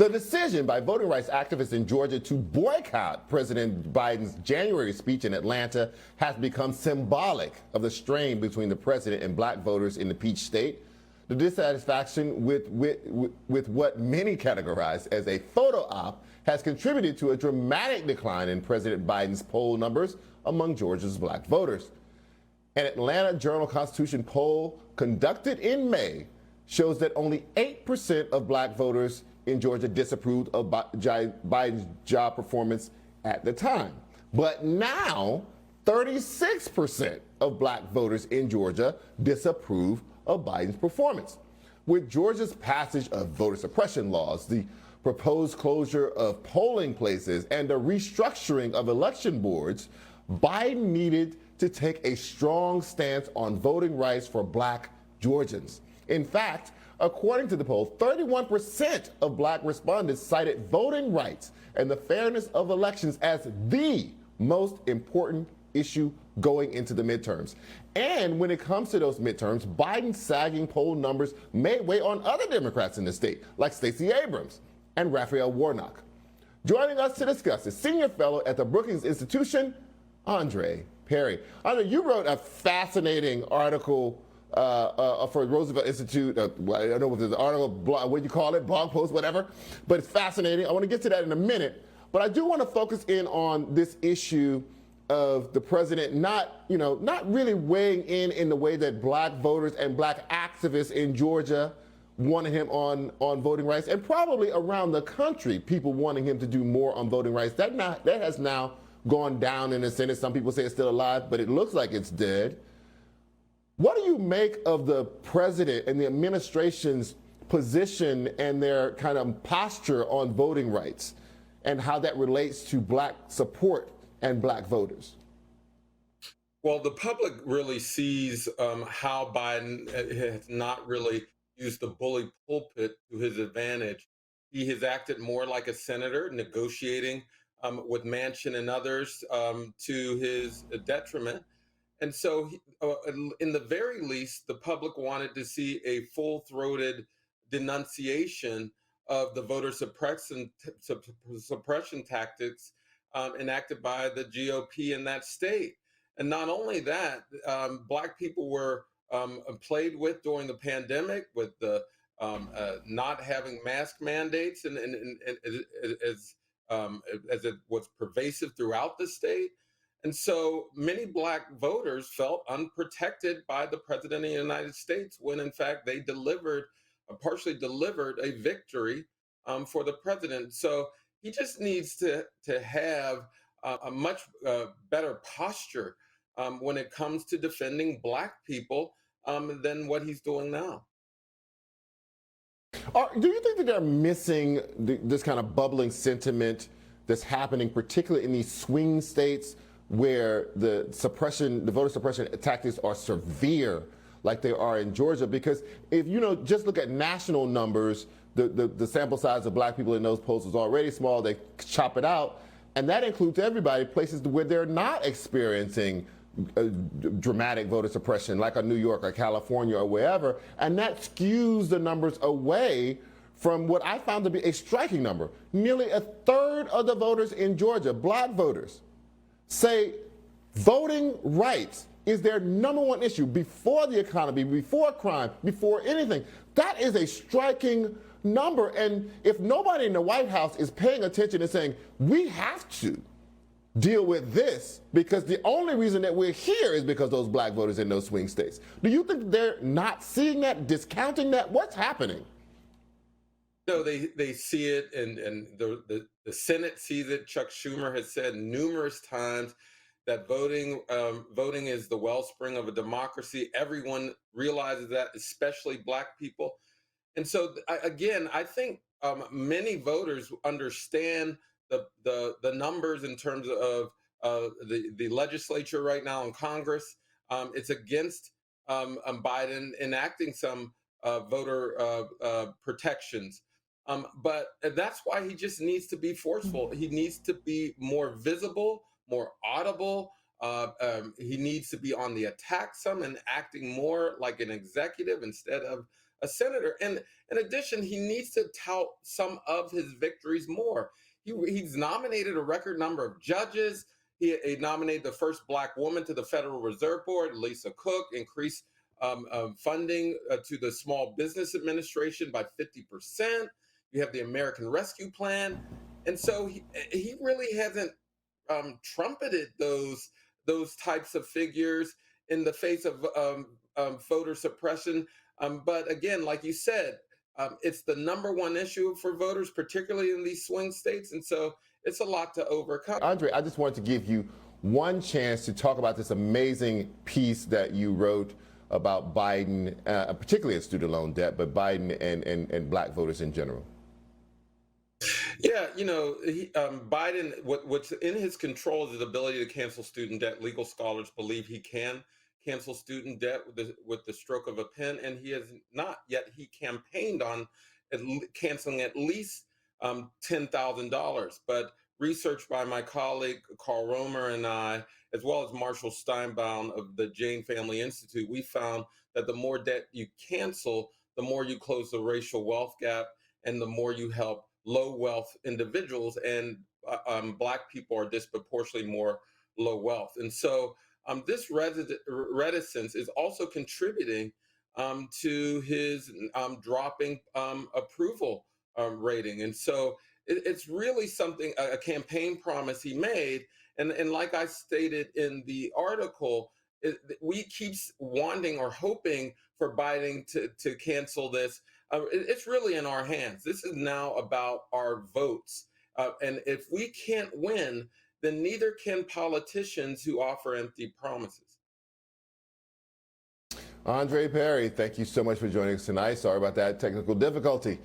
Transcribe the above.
The decision by voting rights activists in Georgia to boycott President Biden's January speech in Atlanta has become symbolic of the strain between the president and black voters in the Peach State. The dissatisfaction with what many categorize as a photo op has contributed to a dramatic decline in President Biden's poll numbers among Georgia's black voters. An Atlanta Journal-Constitution poll conducted in May shows that only 8% of black voters in Georgia disapproved of Biden's job performance at the time. But now, 36% of black voters in Georgia disapprove of Biden's performance. With Georgia's passage of voter suppression laws, the proposed closure of polling places, and the restructuring of election boards, Biden needed to take a strong stance on voting rights for black Georgians. In fact, according to the poll, 31% of black respondents cited voting rights and the fairness of elections as the most important issue going into the midterms. And when it comes to those midterms, Biden's sagging poll numbers may weigh on other Democrats in the state, like Stacey Abrams and Raphael Warnock. Joining us to discuss is senior fellow at the Brookings Institution, Andre Perry. Andre, you wrote a fascinating article for Roosevelt Institute. I don't know if it's an article, blog, what do you call it, blog post, whatever, but it's fascinating. I want to get to that in a minute, but I do want to focus in on this issue of the president not really weighing in the way that black voters and black activists in Georgia wanted him on voting rights, and probably around the country, people wanting him to do more on voting rights. That has now gone down in the Senate. Some people say it's still alive, but it looks like it's dead. What do you make of the president and the administration's position and their kind of posture on voting rights and how that relates to black support and black voters? Well, the public really sees how Biden has not really used the bully pulpit to his advantage. He has acted more like a senator, negotiating with Manchin and others to his detriment. And so, in the very least, the public wanted to see a full-throated denunciation of the voter suppression tactics enacted by the GOP in that state. And not only that, black people were played with during the pandemic with the not having mask mandates, and as it was pervasive throughout the state. And so many black voters felt unprotected by the president of the United States when, in fact, they partially delivered a victory for the president. So he just needs to have a much better posture when it comes to defending black people than what he's doing now. Do you think that they're missing this kind of bubbling sentiment that's happening, particularly in these swing states where the voter suppression tactics are severe, like they are in Georgia? Because if just look at national numbers, the sample size of black people in those polls is already small. They chop it out, and that includes everybody, places where they're not experiencing dramatic voter suppression, like a New York or California or wherever, and that skews the numbers away from what I found to be a striking number. Nearly a third of the voters in Georgia, black voters, say voting rights is their number one issue before the economy, before crime, before anything. That is a striking number. And if nobody in the White House is paying attention and saying, we have to deal with this because the only reason that we're here is because those black voters in those swing states, do you think they're not seeing that, discounting that? What's happening? No, they see it, and the Senate sees it. Chuck Schumer has said numerous times that voting is the wellspring of a democracy. Everyone realizes that, especially black people. And so, again, I think many voters understand the numbers in terms of the legislature right now in Congress. It's against Biden enacting some voter protections. But that's why he just needs to be forceful. He needs to be more visible, more audible. He needs to be on the attack some and acting more like an executive instead of a senator. And in addition, he needs to tout some of his victories more. He's nominated a record number of judges. He nominated the first Black woman to the Federal Reserve Board, Lisa Cook, increased funding to the Small Business Administration by 50%. You have the American Rescue Plan. And so he really hasn't trumpeted those types of figures in the face of voter suppression. But again, like you said, it's the number one issue for voters, particularly in these swing states. And so it's a lot to overcome. Andre, I just wanted to give you one chance to talk about this amazing piece that you wrote about Biden, particularly at student loan debt, but Biden and Black voters in general. Yeah, Biden, what's in his control is his ability to cancel student debt. Legal scholars believe he can cancel student debt with the stroke of a pen, and he has not yet. He campaigned on canceling at least $10,000. But research by my colleague Carl Romer and I, as well as Marshall Steinbaum of the Jane Family Institute, we found that the more debt you cancel, the more you close the racial wealth gap, and the more you help low wealth individuals, and Black people are disproportionately more low wealth. And so this reticence is also contributing to his dropping approval rating. And so it's really something, a campaign promise he made. And like I stated in the article, we keep wanting or hoping for Biden to cancel this. It's really in our hands. This is now about our votes. And if we can't win, then neither can politicians who offer empty promises. Andre Perry, thank you so much for joining us tonight. Sorry about that technical difficulty.